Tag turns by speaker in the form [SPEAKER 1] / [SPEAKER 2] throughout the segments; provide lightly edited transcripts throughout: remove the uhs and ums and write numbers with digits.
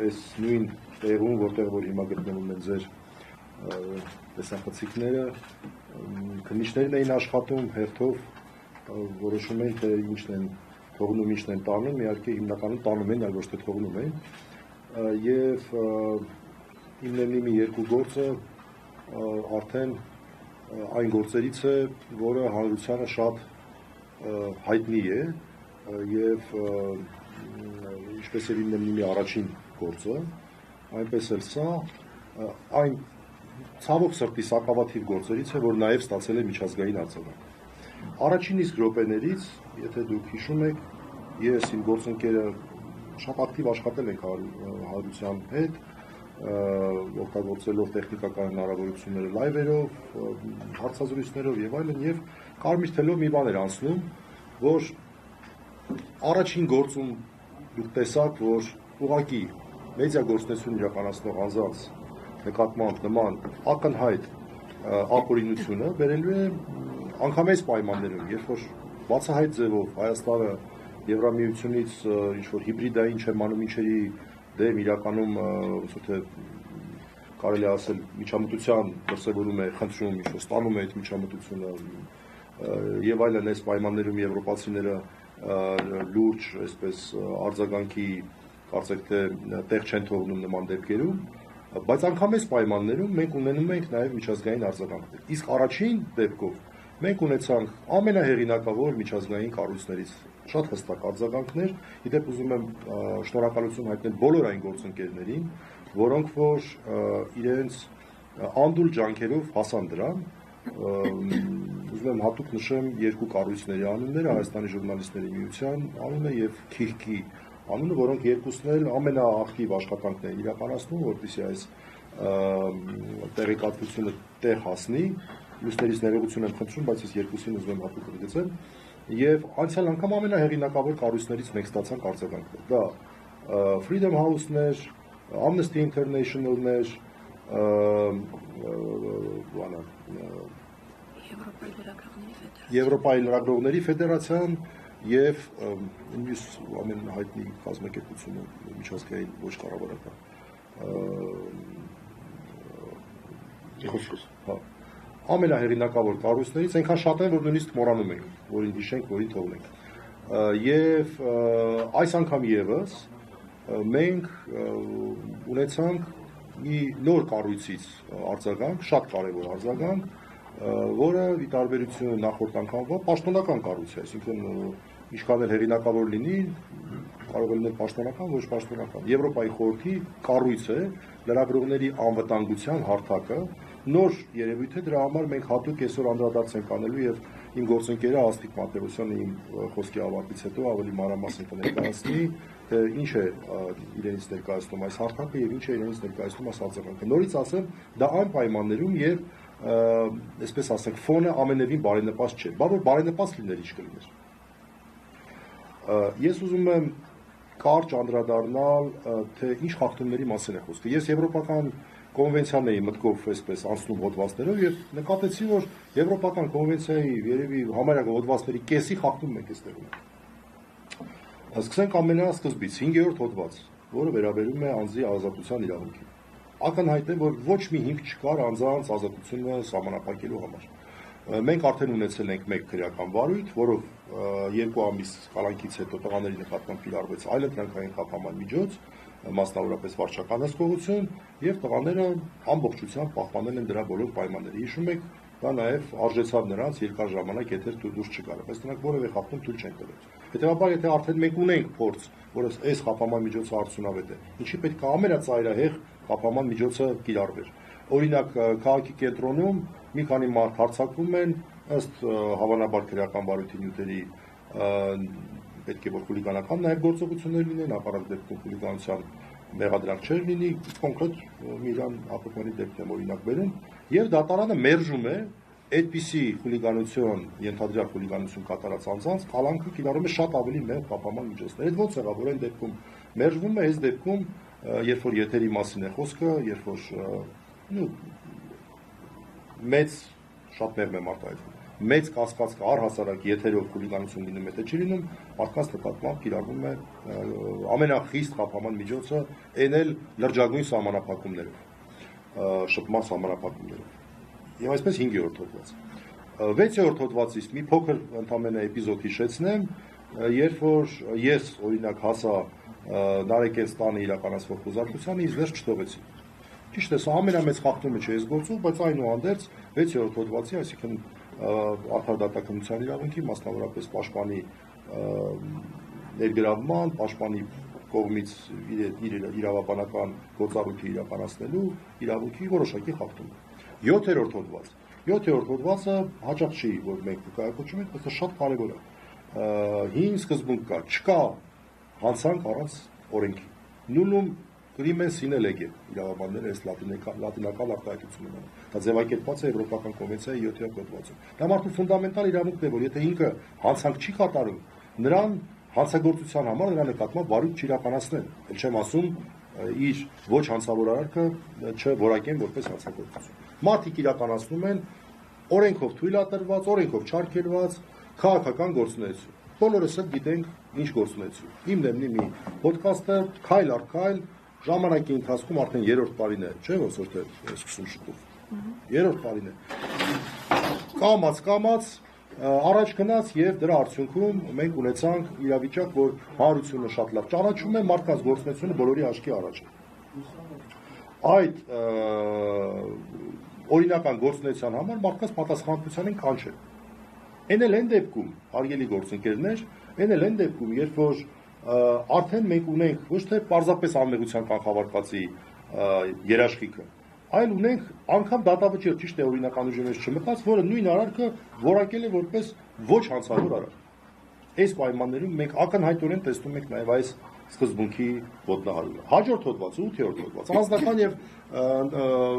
[SPEAKER 1] այս նույն տեղում, որտեղ որ հիմա գտնվում են ձեր տեսախցիկները, քննիչներն էին աշխատում, հերթով որոշում էին, թե ինչն են թողնում, ինչն են տանում, իհարկե հիմնականում տանում են, այլ ոչ թե թողնում են, եւ իմ ներնիմի երկու գործը արդեն այն գործերից է, որը հանրությանը շատ հայտնի է եւ ինչպես էր իմ ներնիմի առաջին գործը, այնպես էլ սա այն ցավոք սրտի սակավաթիվ գործերից է, որ նաեւ ստացել է միջազգային արձագանք։ Առաջին իսկ րոպեներից, եթե դուք հիշում եք, ես իմ գործընկերը շատ ակտիվ աշխատել ենք հանրության հետ, օգտագործելով տեխնիկական հնարավորությունները լայվերով, հարցազրույցներով եւ այլն, եւ կարմիր թելով մի բան էր անցնում, որ առաջին գործում դուք տեսաք, որ ուղղակի մեդիա գործունեություն իրականացնող անձանց նկատմամբ նման ակնհայտ ապօրինությունը բերելու է անգամ այս պայմաններում, երբ որ բացահայտ ձևով Հայաստանը Եվրամիությունից ինչ-որ հիբրիդային չեմանում ինչերի դեմ իրականում կարելի է ասել միջամտության դրսևորում է, խնդրում, ինչ-որ ստանում է այդ միջամտությունը եւ այլն այս պայմաններում եվրոպացիները լուրջ, այսպես արձագանքի կարծեք թե տեղ չեն թողնում նման դեպքերում, բայց անգամ այս պայմաններում մենք ունենում ենք նաեւ միջազգային արձագանքներ։ Իսկ առաջին դեպքով մենք ունեցանք ամենահեղինակավոր միջազգային կառույցներից շատ հստակ արձագանքներ, իդեպ ուզում եմ շնորհակալություն հայտնել բոլոր այն գործընկերներին, որոնք որ իրենց անդուլ ջանքերով հասան դրան, ուզում եմ հատուկ նշեմ երկու կառույցների անունները, Հայաստանի ժուրնալիստների միության անունը եւ KIHK-ի անունը, որոնք երկուսն էլ ամենաակտիվ աշխատանքներ են իրականացնում, որպեսզի այս տեղեկատվությունը տեղ հասնի, մյուսներից ներողություն եմ խնդրում, բայց ես երկուսին ուզում եմ հատուկ ընդգծել, եւ անցյալ անգամ ամենահեղինակավոր կառույցներից մենք ստացանք արձագանքներ։ Դա Freedom House-ներ, Amnesty International-ներ, Եվրոպայի լրագրողների ֆեդերացիան եւ մյուս ամեն հայտնի կազմակերպությունը միջազգային ոչ կառավարական։ Ամենահեղինակավոր կառույցներից այնքան շատ են, որ նույնիսկ մոռանում ենք, որին հիշենք, որին թողնենք։ Եվ այս անգամ եւս մենք ունեցանք մի նոր կառույցից արձագանք, շատ կարևոր արձագանք, որը ի տարբերություն նախորդ անգամվա պաշտոնական կառույց է, այսինքն ինչքան էլ հեղինակավոր լինի, կարող է լինել պաշտոնական, ոչ պաշտոնական։ Եվրոպայի խորհրդի կառույց է, լրագրողների անվտանգության հարթակը, նոր երևույթ է, դրա համար մենք հատուկ այսօր անդրադարձ ենք անելու եւ իմ գործընկերը Աստղիկ Մատեոսյանը իմ խոսքի ավարտից հետո ավելի մանրամասն կներկայացնի, թե ինչ է իրենից ներկայացնում այս հարթակը եւ ինչ է իրենից ներկայացնում այս արձագանքը։ Նորից ասեմ, դա այն պայմաններում, երբ այսպես ասենք, ֆոնը ամենևին բարենպաստ չէ, բա որ բարենպաստ լիներ ինչ կլիներ։ Ես ուզում եմ կարճ անդրադառնալ, թե ինչ խախտումների մասին է խոսքը։ Ես եվրոպական կոնվենցիան էի մտքով այսպես անցնում հոդվածներով եւ նկատեցի, որ եվրոպական կոնվենցիայի երևի համարյա հոդվածների կեսի խախտում մենք այստեղ ունենք։ Սկսենք ամենասկզբից 5-րդ հոդված, որը վերաբերում է անձի ազատության իրավունքին։ Ակնհայտ է, որ ոչ մի հիմք չկար անձանց ազատությունը սահմանափակելու համար։ Մենք արդեն ունեցել ենք մեկ քրեական վարույթ, որով 2 ամիս կալանքից հետո տղաների նկատմամբ կիրառվեց այլընտրանքային խափանման միջոց, մասնավորապես վարչական հսկողություն, եւ տղաները ամբողջությամբ պահպանել են դրա բոլոր պայմանները։ Հիշում եք, դա նաեւ արժեցավ նրանց երկար ժամանակ եթեր դուրս չգալը, բայց նրանք որևէ խախտում թույլ չեն տվել։ Հետեւաբար, եթե արդեն մենք ունենք փորձ, որը այս խափանման միջոցը արդյունավետ է, ինչի պետք է ամենածայրահեղ խափանման միջոցը կիրառվեր։ Օրինակ, քաղաքի կենտրոնում մի քանի մարդ հարձակվում են ըստ հավանաբար քրեական վարույթի նյութերի, պետք է որ խուլիգանական նաև գործողություններ լինեն, ապարակ դեպքում խուլիգանության մեղադրանք չէր լինի, կոնկրետ Միրան Հակոբյանի դեպքն եմ օրինակ բերում, եւ դատարանը մերժում է այդպիսի խուլիգանություն, ենթադրյալ խուլիգանություն կատարած անձանց կալանքը կիրառում է շատ ավելի մեծ խափանման միջոցներ։ Այդ ո՞նց եղավ, որ այն դեպքում մերժվում է, այս դեպքում, երբ որ եթերի մասին է խոսքը, երբ որ մեծ շատ մեղմ եմ արտահայտվում։ մեծ կասկած կա առհասարակ եթերով խուլիգանություն լինում է թե չի լինում, մարդկանց նկատմամբ կիրառվում է ամենախիստ խափանման միջոցը այն էլ լրջագույն սահմանափակումներով, շփման սահմանափակումներով։ Եվ այսպես 5-րդ հոդված։ 6-րդ հոդվածից մի փոքր ընդամենը էպիզոդ հիշեցնեմ, երբ որ ես օրինակ հասա Նարեկեն ստանը իրականացվող խոզարկությանը, ինձ վերջ չթողեցին։ Ճիշտ է, սա ամենամեծ խախտումը չէ այս գործով, բայց այնուհանդերձ 6-րդ հոդվածի, այսինքն արդար դատականության իրավունքի, մասնավորապես պաշտպանի ներգրավման, պաշտպանի կողմից իր իրավաբանական գործառույթը իրականացնելու իրավունքի որոշակի խախտում։ 7-րդ հոդված։ 7-րդ հոդվածը հաճախ չի, որ մենք կայացնում ենք, բայց շատ կարևոր է։ Հին սկզբունք կա, չկա հանցանք առանց օրենքի։ Նուլում crimen sine lege իրավաբանները այս լատինական արտահայտությունն են։ Դա ձևակերպված է Եվրոպական կոնվենցիայի 7-րդ հոդվածում։ Դա մարդու ֆունդամենտալ իրավունքն է, որ եթե ինքը հանցանք չի կատարում, նրան հանցագործության համար նրա նկատմամբ վարույթ չիրականացնեն։ Էլ չեմ ասում իր ոչ հանցավոր արարքը չորակեն որպես հանցագործություն։ Մարդիկ իրականացնում են օրենքով թույլատրված, օրենքով չարգելված քաղաքական գործունեություն։ Բոլորս էլ գիտենք ինչ գործունեություն։ Իմ դեմնի մի ոդկասթը քայլ առ քայլ ժամանակի ընթացքում արդեն 3-րդ տարին է, չէ՞ որ թե սկսում շուտով։ 3-րդ տարին է։ Կամած առաջ գնաց եւ դրա արդյունքում մենք ունեցանք իրավիճակ, որ հանրությունը շատ լավ ճանաչում է մարդկանց գործունեությունը բոլորի աչքի առաջ։ Այդ օրինական գործունեության համար մարդկանց պատասխանատվության են կանչել։ Այն էլ այն դեպքում, հարգելի գործընկերներ, այն էլ այն դեպքում, երբ որ արդեն մենք ունենք ոչ թե պարզապես անմեղության կանխավարկածի երաշխիքը, այլ ունենք անգամ դատավճիռ, ճիշտ է, օրինական ուժի մեջ չմտած, որը նույն արարքը որակել է որպես ոչ հանցավոր արարք։ Այս պայմաններում մենք ակնհայտորեն տեսնում ենք նաև այս սկզբունքի ոտնահարումը։ Հաջորդ հոդվածը, 8-րդ հոդված, անձնական եւ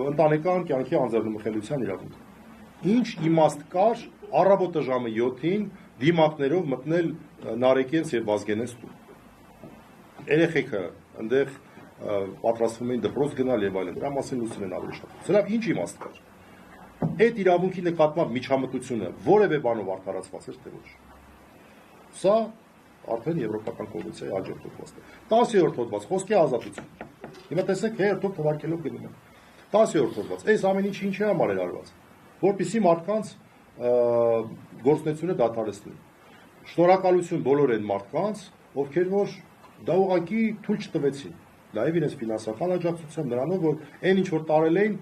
[SPEAKER 1] ընտանեկան կյանքի անձեռնմխելիության իրավունք։ Ինչ իմաստ կար առավոտը ժամը 7-ին դիմակներով մտնել Նարեկենց եւ Վազգենենց տուն։ Երեխեքը այնտեղ պատրաստվում էին դպրոց գնալ եւ այլն, դրա մասին լուսին են ավելի շատ։ Սրա ինչ իմաստ կար։ Այդ իրավունքի նկատմամբ միջամտությունը որևէ բանով արդարացված էր թե ոչ։ Սա արդեն Եվրոպական կոնվենցիայի հաջորդ հոդվածն է։ 10-րդ հոդված, խոսքի ազատություն։ Հիմա տեսեք հերթով թվարկելով գնում են։ 10-րդ հոդված, այս ամեն ինչը ինչի համար էր արված, որպեսզի մարդկանց գործունեությունը դադարեցնեն։ Շնորհակալություն բոլոր այն մարդկանց, ովքեր որ դա ուղղակի թույլ չտվեցին։ Նաև իրենց ֆինանսական աջակցությամբ նրանով, որ այն ինչ որ տարել էին,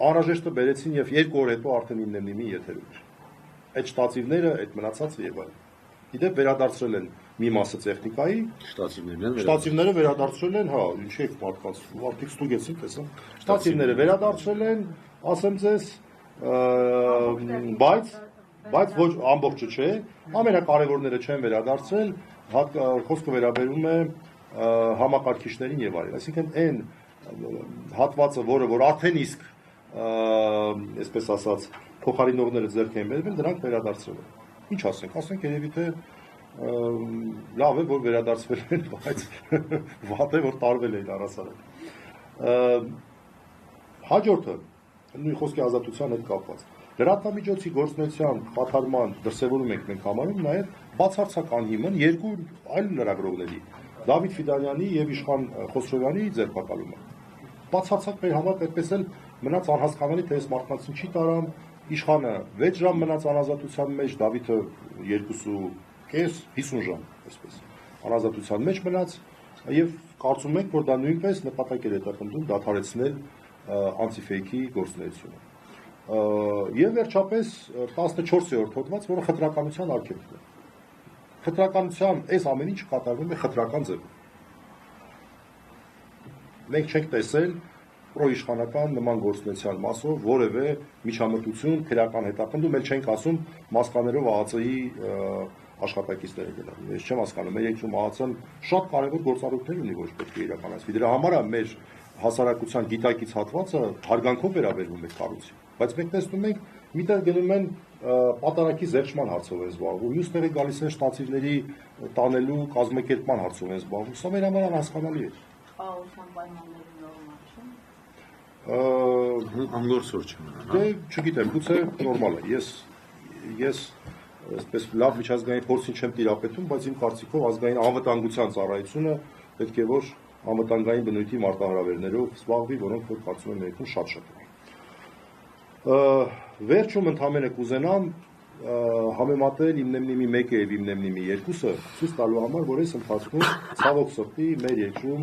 [SPEAKER 1] անհրաժեշտը բերեցին եւ 2 օր հետո արդեն իննեմնիմի եթերում էր։ Այդ շտատիվները, այդ մնացածը եւ այլն։ Իդեպ վերադարձրել են մի մասը տեխնիկայի, շտատիվները վերադարձրել են, հա, ինչի է մարդկանց, մարդիկ ստուգեցին, տեսան։ Շտատիվները վերադարձրել են, ասեմ ձեզ, բայց ոչ ամբողջը չէ, ամենակարևորները չեն վերադարձրել, խոսքը վերաբերում է համակարգիչներին եւ այլն, այսինքն այն հատվածը, որ արդեն իսկ այսպես ասած փոխարինողները ձեռք են բերվել, դրանք վերադարձրել են։ Ինչ ասենք երևի թե լավ է, որ վերադարձվել են, բայց վատ է, որ տարվել էին առասարակ։ Հաջորդը նույն խոսքի ազատության հետ կապված։ Լրատվամիջոցի գործունեության խաթարման դրսևորում ենք մենք համարում նաև բացարձակ անհիմն երկու այլ լրագրողների՝ Դավիթ Ֆիդանյանի եւ Իշխան Խոսրովյանի ձերբակալումը։ Բացարձակ մեր համար այդպես էլ մնաց անհասկանալի, թե այս մարդկանց ինչի տարան, Իշխանը 6 ժամ մնաց անազատության մեջ, Դավիթը 2.5 50 ժամ, այսպես անազատության մեջ մնաց եւ կարծում ենք, որ դա նույնպես նպատակ էր հետապնդում դադարեցնել անտիֆեյքի գործունեությունը։ Եվ վերջապես 14-րդ հոդված, որը խտրականության արգելքն է։ Խտրականության այս ամեն ինչը կատարվում է խտրական ձևով։ Մենք չենք տեսել պրոիշխանական նման գործունեության մասով որևէ միջամտություն, քրեական հետապնդում, էլ չենք ասում մասկաներով ԱԱՑ-ի աշխատակիցները գնալ։ Ես չեմ հասկանում, մեր երկրում ԱԱՑ-ն շատ կարևոր գործառույթներ ունի, որ պետք է իրականացվի։ Դրա համար է մեր հասարակության գիտակից հատվածը հարգանքով վերաբերվում է կառույցին։ Բայց մենք տեսնում ենք, միտեղ գնում են պատարակի զերծման հարցով են զբաղվում, մյուս տեղի գալիս են շտատիվների տանելու կազմակերպման հարցով են զբաղվում։ Սա մեր համար անհասկանալի է։
[SPEAKER 2] Խաղաղության պայմանների նորմալ չէ՞։
[SPEAKER 1] Անգորսոր չմնա։ Դե չգիտեմ, գուցե նորմալ է։ Ես ես այսպես լավ միջազգային փորձին չեմ տիրապետում, բայց իմ կարծիքով ազգային անվտանգության ծառայությունը պետք է որ անվտանգային բնույթի մարտահրավերներով զբաղվի, որոնք որ կարծում եմ ներքուն շատ-շատ են։ Վերջում ընդհանրապես կուզենամ համեմատել իմնեմնիմի 1-ը եւ իմնեմնիմի 2-ը ցույց տալու համար, որ այս ընթացքում ցավոք սրտի մեր երկրում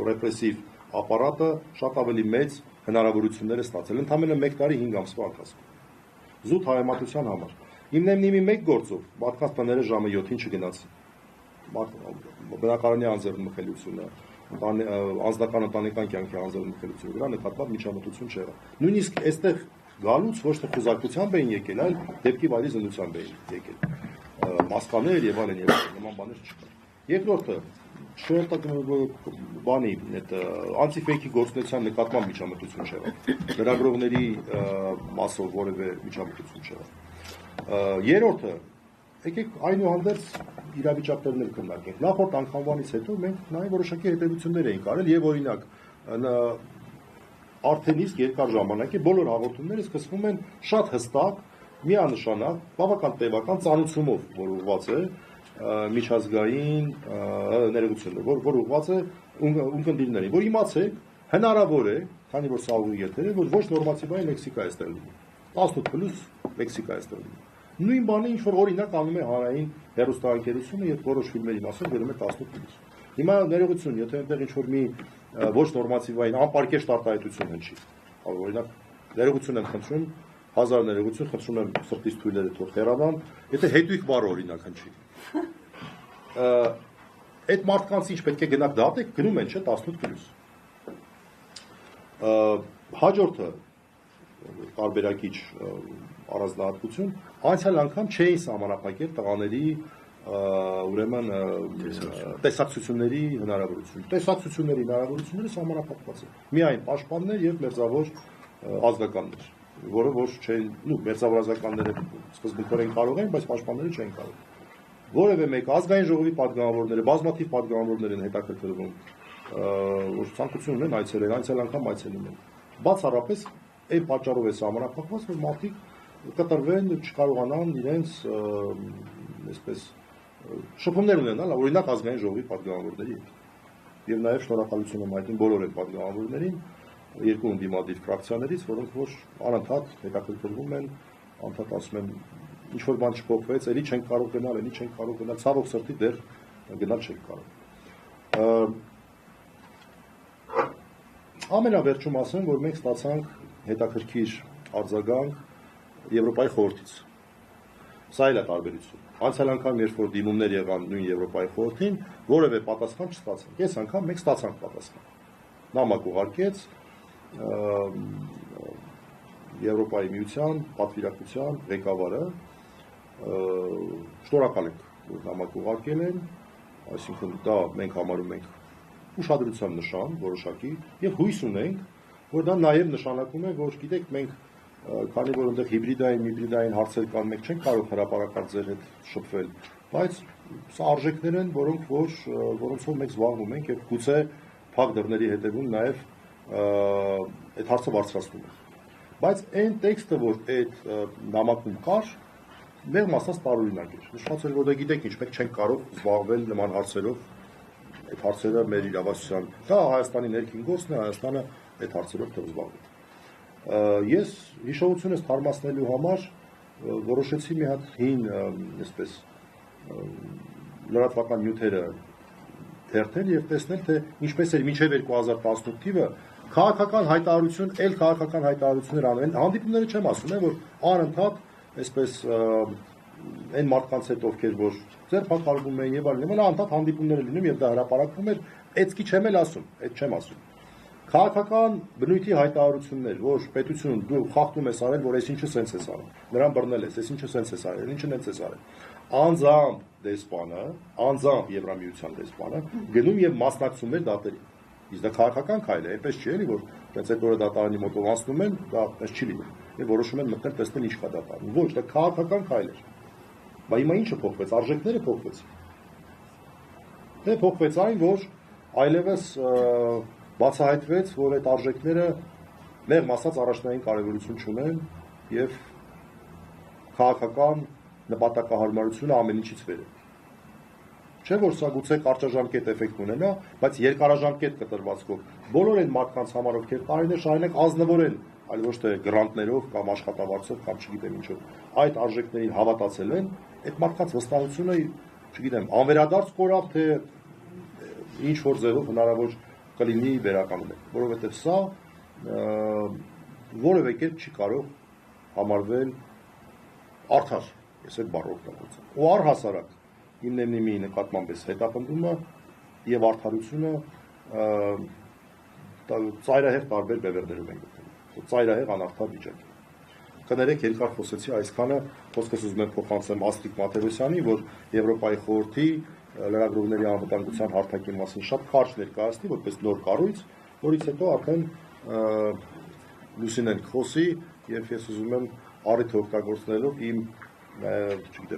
[SPEAKER 1] ռեպրեսիվ ապարատը շատ ավելի մեծ հնարավորություններ է ստացել ընդամենը 1 տարի 5 ամսվա ընթացքում։ Զուտ հայեմատության համար։ Իմնեմնիմի 1 գործով մարդկանց տները ժամը 7-ին չգնացին։ Բնակարանի անձեռնմխելիությունը, անձնական ընտանեկան կյանքի անձեռնմխելիությունը վրա նկատված միջամտություն չեղավ։ Նույնիսկ այստեղ գալուց ոչ թե խուզարկությամբ էին եկել, այլ դեպքի վայրի զննությամբ էին եկել։ Մասկաներ եւ այլն նման բաներ չկար։ Երկրորդը բանի այդ անտիֆեյքի գործունեության նկատմամբ միջամտություն չեղավ։ Լրագրողների մասով որևէ միջամտություն չեղավ։ Երրորդը եկեք այնուհանդերձ իրավիճակներն քննարկենք։ Նախորդ անգամվանից հետո մենք նաև որոշակի հետևություններ էինք արել եւ օրինակ արդեն իսկ երկար ժամանակ է բոլոր հաղորդումները սկսվում են շատ հստակ, միանշանակ, բավական տևական ծանուցումով, որ ուղղված է միջազգային ներողությունը, որ ուղղված է ունկնդիրներին, որ իմացեք, հնարավոր է, քանի որ սա ուղի եթեր է, որ ոչ նորմատիվային լեքսիկա է ստեղ լինում։ 18+ լեքսիկա է ստեղ լինում։ Նույն բանը ինչ որ օրինակ անում է հանրային հեռուստաընկերությունը, երբ որոշ ֆիլմերի մասով գրում է 18+։ Հիմա ներողություն, եթե այնտեղ ինչ որ մի ոչ նորմատիվային անպարկեշտ արտահայտություն հնչի, օրինակ ներողություն եմ խնդրում, 1000 ներողություն խնդրում եմ սրտից թույլերը թող հեռանան, եթե հետույք բառը օրինակ հնչի։ Այդ մարդկանց ինչ պետք է գնաք դատեք, գնում են չէ 18+։ Հաջորդը տարբերակիչ առանձնահատկություն, անցյալ անգամ չէին սահմանափակել տղաների ուրեմն տեսակցությունների հնարավորություն։ Տեսակցությունների հնարավորությունները սահմանափակված են։ Միայն պաշտպաններ եւ մերձավոր ազգականներ, որը ոչ չէին, մերձավոր ազգականները սկզբունքորեն կարող են, բայց պաշտպանները չէին կարող։ Որևէ մեկ ազգային ժողովի պատգամավորները, բազմաթիվ պատգամավորներ են հետաքրքրվում, որ ցանկություն ունեն այցելել, անցյալ անգամ այցելում են։ Բացառապես այն պատճառով է սահմանափակված, որ մարդիկ կտրվեն, չկարողանան իրենց այսպես շփումներ ունենալ, օրինակ ազգային ժողովի պատգամավորների հետ։ Եվ նաև շնորհակալություն եմ հայտնում բոլոր այդ պատգամավորներին, երկու ընդդիմադիր ֆրակցիաներից, որոնք որ անընդհատ հետաքրքրվում են, անընդհատ ասում են ինչ որ բան չփոխվեց, էլի չենք կարող գնալ, էլի չենք կարող գնալ, ցավոք սրտի դեռ գնալ չենք կարող։ Ամենավերջում ասեմ, որ մենք ստացանք հետաքրքիր արձագանք Եվրոպայի խորհրդից։ Սա էլ է տարբերություն։ Անցյալ անգամ երբ որ դիմումներ եղան նույն Եվրոպայի խորհրդին, որևէ պատասխան չստացանք։ Այս անգամ մենք ստացանք պատասխան։ Նամակ ուղարկեց Եվրոպայի միության պատվիրակության ղեկավարը, շնորհակալ ենք, որ նամակ ուղարկել են, այսինքն դա մենք համարում ենք ուշադրության նշան որոշակի եւ հույս ունենք, որ դա նաեւ նշանակում է, որ գիտեք մենք քանի որ այնտեղ հիբրիդային հարցեր կան, մենք չենք կարող հրապարակած ձեր հետ շփվել, բայց սա արժեքներ են, որոնց որ մենք զբաղվում ենք եւ գուցե փակ դռների հետևում նաեւ այդ հարցը բարձրացնում ենք։ Բայց այն տեքստը, որ այդ նամակում կար, մեղմ ասած տարօրինակ էր։ Նշված էր, որ դա գիտեք ինչ, մենք չենք կարող զբաղվել նման հարցերով, այդ հարցերը մեր իրավասության, դա Հայաստանի ներքին գործն է, Հայաստանը այդ հարցերով թող զբաղվի։ Ես հիշողությունս թարմացնելու համար որոշեցի մի հատ հին, այսպես, լրատվական նյութերը թերթել եւ տեսնել, թե ինչպես էր մինչեւ 2018 թիվը քաղաքական հայտարարություններ անեն, հանդիպումները չեմ ասում, որ անընդհատ այսպես այն մարդկանց հետ ովքեր որ ձերբակալվում են եւ այլն, անընդհատ հանդիպումներ լինում եւ դա հրապարակվում էր, այդքի չեմ ասում, այդ չեմ ասում։ Քաղաքական բնույթի հայտարարություններ, որ պետություն դու խախտում ես արել, որ այսինչը սենց ես արել, նրան բռնել ես, այսինչը սենց ես արել, ինչն ես արել։ Անձամբ դեսպանը, անձամբ Եվրամիության դեսպանը գնում եւ մասնակցում է դատերին։ Իսկ դա քաղաքական քայլ է, այնպես չի էլի, որ այնպես այդ օրը դատարանի մոտով անցնում են, դա այնպես չի լինում։ Եվ որոշում են մտնել տեսնել ինչ կա դատարանում։ Ոչ, դա քաղաքական քայլ էր։ Բայց հիմա ինչը փոխվեց, արժեքները փոխվեցին։ Դե փոխվեց այն, որ այլևս բացահայտվեց, որ այդ արժեքները մեղմ ասած առաջնային կարևորություն չունեն եւ քաղաքական նպատակահարմարությունը ամեն ինչից վեր է։ Չէ՞ որ սա գուցե կարճաժամկետ էֆեկտ ունենա, բայց երկարաժամկետ կտրվածքով բոլոր այն մարդկանց համար, ովքեր տարիներ շարունակ ազնվորեն, այլ ոչ թե գրանտներով կամ աշխատավարձով կամ չգիտեմ ինչով, այդ արժեքներին հավատացել են, այդ մարդկանց վստահությունը, չգիտեմ, անվերադարձ կորավ, թե ինչ որ ձևով հնարավոր կլինի վերականգնել, որովհետև սա որևէ կերպ չի կարող համարվել արդար, ես այդ բառը օգտագործեմ։ Ու առհասարակ հիմնեմնի նկատմամբ էս հետապնդումը եւ արդարությունը ծայրահեղ տարբեր բևեռներով են գտնվում։ Ծայրահեղ անարդար վիճակ։ Կներեք երկար խոսեցի այսքանը, խոսքս ուզում եմ փոխանցեմ Աստղիկ Մաթևոսյանի, որ Եվրոպայի խորհրդի լրագրողների անվտանգության հարթակի մասին շատ կարճ ներկայացնի, որպես նոր կառույց, որից հետո արդեն Լուսինեն խոսի, եւ ես ուզում եմ առիթը օգտագործնելով իմ չգիտեմ